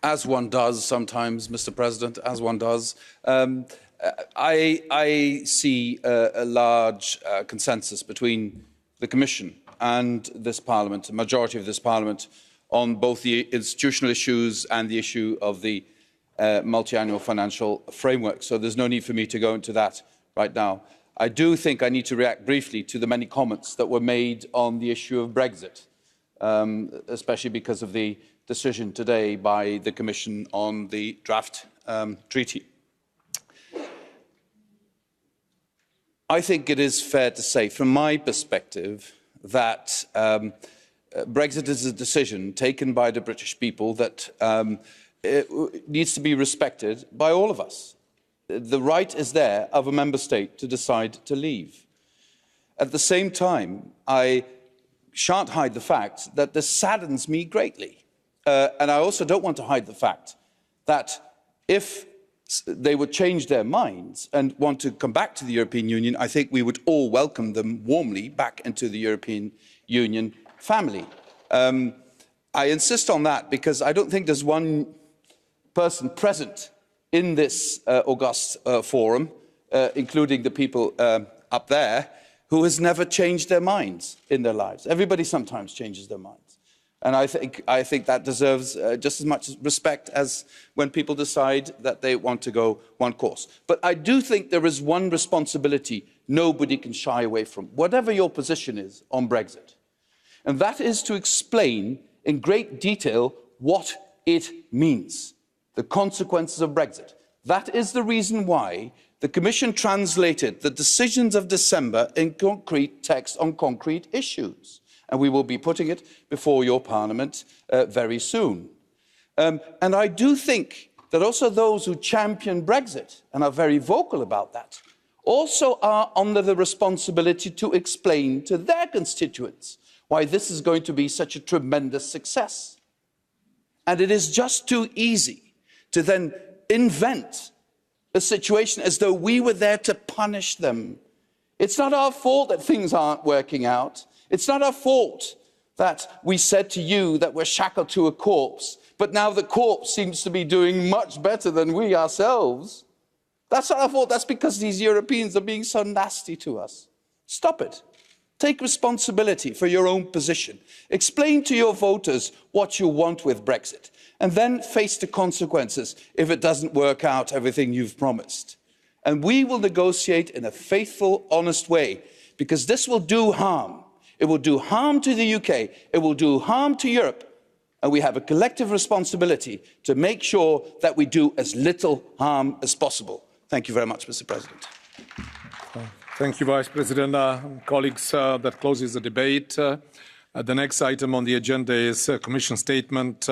as one does sometimes, Mr. President, as one does, I see a large consensus between the Commission and this Parliament, a majority of this Parliament, on both the institutional issues and the issue of the multi-annual financial framework. So there's no need for me to go into that right now. I do think I need to react briefly to the many comments that were made on the issue of Brexit, especially because of the decision today by the Commission on the draft treaty. I think it is fair to say, from my perspective, that Brexit is a decision taken by the British people that it needs to be respected by all of us. The right is there of a member state to decide to leave. At the same time, I shan't hide the fact that this saddens me greatly. And I also don't want to hide the fact that if they would change their minds and want to come back to the European Union, I think we would all welcome them warmly back into the European Union family. I insist on that because I don't think there's one person present in this august forum, including the people up there, who has never changed their minds in their lives. Everybody sometimes changes their minds. And I think that deserves just as much respect as when people decide that they want to go one course. But I do think there is one responsibility nobody can shy away from, whatever your position is on Brexit. And that is to explain in great detail what it means, the consequences of Brexit. That is the reason why the Commission translated the decisions of December in concrete text on concrete issues. And we will be putting it before your Parliament very soon. And I do think that also those who champion Brexit and are very vocal about that also are under the responsibility to explain to their constituents why this is going to be such a tremendous success. And it is just too easy to then invent a situation as though we were there to punish them. It's not our fault that things aren't working out. It's not our fault that we said to you that we're shackled to a corpse, but now the corpse seems to be doing much better than we ourselves. That's not our fault. That's because these Europeans are being so nasty to us. Stop it. Take responsibility for your own position. Explain to your voters what you want with Brexit, and then face the consequences if it doesn't work out everything you've promised. And we will negotiate in a faithful, honest way, because this will do harm. It will do harm to the UK, it will do harm to Europe, and we have a collective responsibility to make sure that we do as little harm as possible. Thank you very much, Mr. President. Thank you, Vice President. Colleagues, that closes the debate. The next item on the agenda is a Commission statement